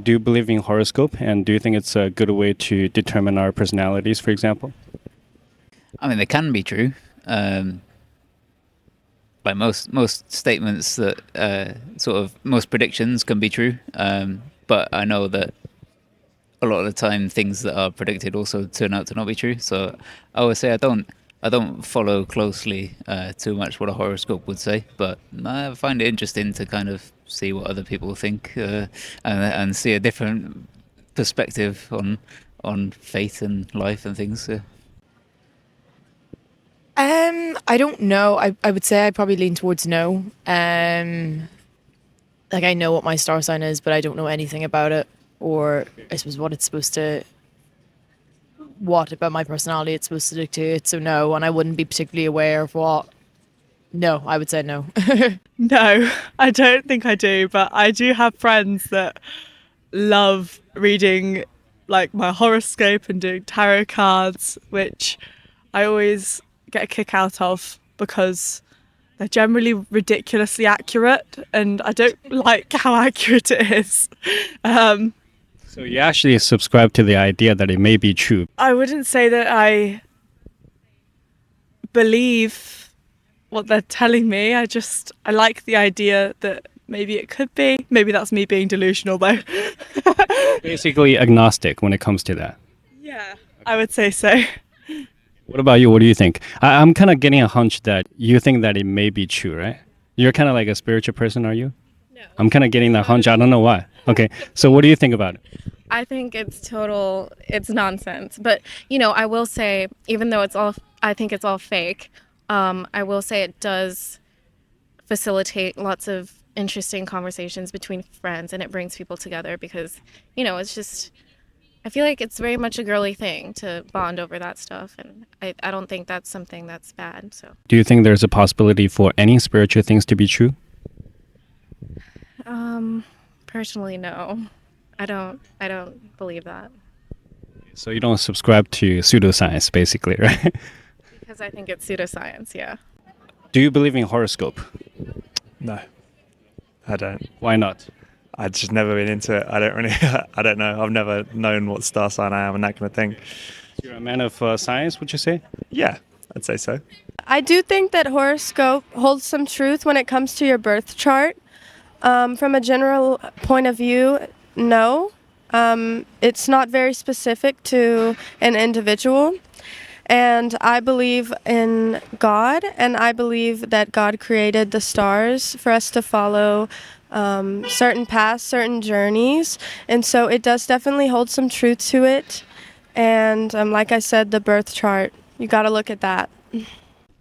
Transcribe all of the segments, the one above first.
Do you believe in horoscope, and do you think it's a good way to determine our personalities, for example? I mean, they can be true. Like most statements that sort of most predictions can be true. But I know that a lot of the time things that are predicted also turn out to not be true. So I would say I don't follow closely too much what a horoscope would say, but I find it interesting to kind of see what other people think and see a different perspective on fate and life and things. I don't know. I would say I probably lean towards no. Like I know what my star sign is, but I don't know anything about it, or I suppose what about my personality it's supposed to dictate. So no, and I wouldn't be particularly aware of what. No, I would say no. No, I don't think I do, but I do have friends that love reading like my horoscope and doing tarot cards, which I always get a kick out of because they're generally ridiculously accurate, and I don't like how accurate it is. So you actually subscribe to the idea that it may be true. I wouldn't say that I believe what they're telling me. I like the idea that maybe it could be. Maybe that's me being delusional though. Basically agnostic when it comes to that. Yeah, I would say so. What about you? What do you think? I'm kind of getting a hunch that you think that it may be true, right? You're kind of like a spiritual person, are you? No. I'm kind of getting that hunch. I don't know why. Okay, so what do you think about it? I think it's nonsense. But, I will say, even though I think it's all fake, I will say it does facilitate lots of interesting conversations between friends, and it brings people together because, it's just, I feel like it's very much a girly thing to bond over that stuff, and I don't think that's something that's bad. So, Do you think there's a possibility for any spiritual things to be true? personally, no. I don't believe that So you don't subscribe to pseudoscience, basically, right? because I think it's pseudoscience, yeah. Do you believe in horoscope? No, I don't. Why not? I've just never been into it. I don't really, I don't know. I've never known what star sign I am and that kind of thing. You're a man of science, would you say? Yeah, I'd say so. I do think that horoscope holds some truth when it comes to your birth chart. From a general point of view, no. It's not very specific to an individual. And I believe in God, and I believe that God created the stars for us to follow certain paths, certain journeys. And so it does definitely hold some truth to it. And like I said, the birth chart, you got to look at that.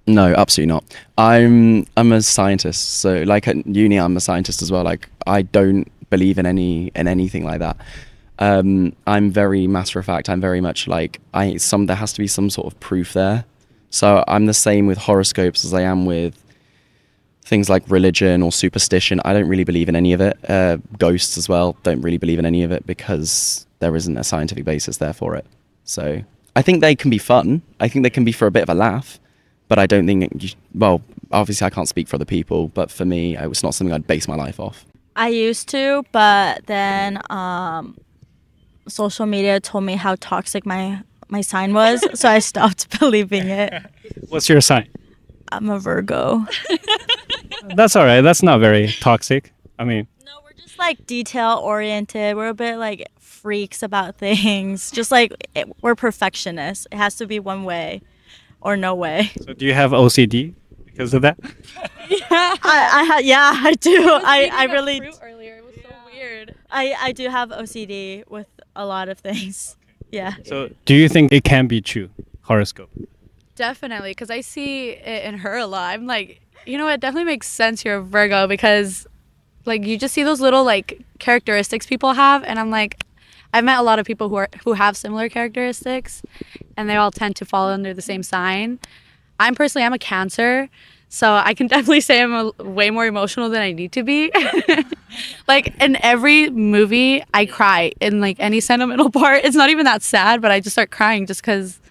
No, absolutely not. I'm a scientist, so like at uni, I'm a scientist as well. Like I don't believe in anything like that. I'm very matter of fact. I'm very much like there has to be some sort of proof there. So I'm the same with horoscopes as I am with things like religion or superstition. I don't really believe in any of it. Ghosts as well, don't really believe in any of it because there isn't a scientific basis there for it. So I think they can be fun. I think they can be for a bit of a laugh. But I don't think, well, obviously I can't speak for other people, but for me, it was not something I'd base my life off. I used to, but then social media told me how toxic my sign was, so I stopped believing it. What's your sign? I'm a Virgo. That's all right. That's not very toxic. I mean... No, we're just like detail-oriented. We're a bit like freaks about things. Just like we're perfectionists. It has to be one way. Or no way. So do you have OCD because of that? Yeah, I do. I really. Fruit earlier. It was so weird. I do have OCD with a lot of things. Yeah. So do you think it can be true, horoscope? Definitely, because I see it in her a lot. I'm like, it definitely makes sense you're a Virgo because, like, you just see those little like characteristics people have, and I'm like, I've met a lot of people who have similar characteristics, and they all tend to fall under the same sign. I'm a Cancer, so I can definitely say I'm way more emotional than I need to be. Like in every movie, I cry in like any sentimental part. It's not even that sad, but I just start crying just because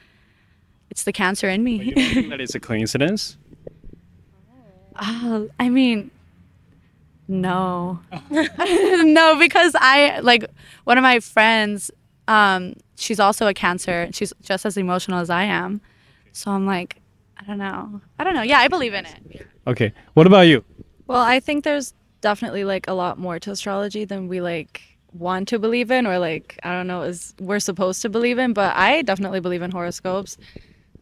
it's the Cancer in me. But you don't think that it's a coincidence? I mean, No. No, because one of my friends, she's also a Cancer. She's just as emotional as I am. So I'm like, I don't know. Yeah, I believe in it. Okay. What about you? Well, I think there's definitely like a lot more to astrology than we like want to believe in, or like, I don't know, is we're supposed to believe in, but I definitely believe in horoscopes.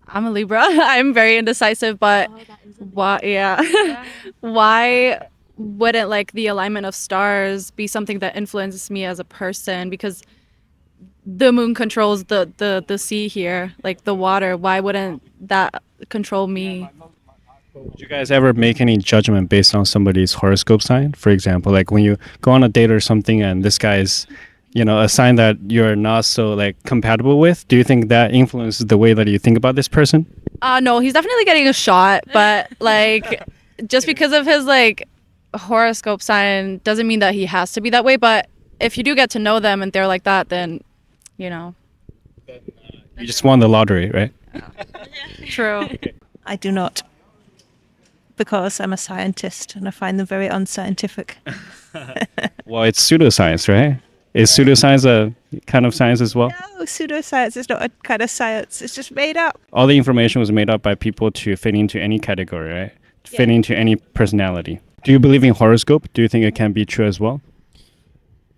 I'm a Libra. I'm very indecisive, but why? Yeah. Why wouldn't like the alignment of stars be something that influences me as a person? Because the moon controls the sea here, like the water. Why wouldn't that control me? Would you guys ever make any judgment based on somebody's horoscope sign? For example, like when you go on a date or something and this guy's, a sign that you're not so like compatible with, do you think that influences the way that you think about this person? No, he's definitely getting a shot, but like just because of his like horoscope sign doesn't mean that he has to be that way. But if you do get to know them and they're like that, then you just won the lottery, right? True. I do not, because I'm a scientist and I find them very unscientific. Well, it's pseudoscience, right? Is pseudoscience a kind of science as well? No, pseudoscience is not a kind of science. It's just made up. All the information was made up by people to fit into any category, right? Fit into any personality. Do you believe in horoscope? Do you think it can be true as well?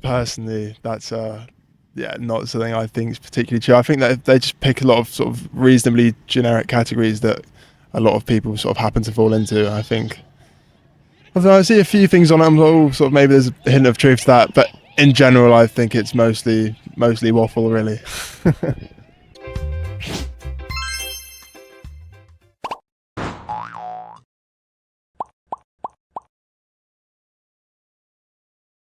Personally, that's not something I think is particularly true. I think that they just pick a lot of sort of reasonably generic categories that a lot of people sort of happen to fall into. I think I see a few things on it. I'm sort of maybe there's a hint of truth to that, but in general, I think it's mostly waffle, really.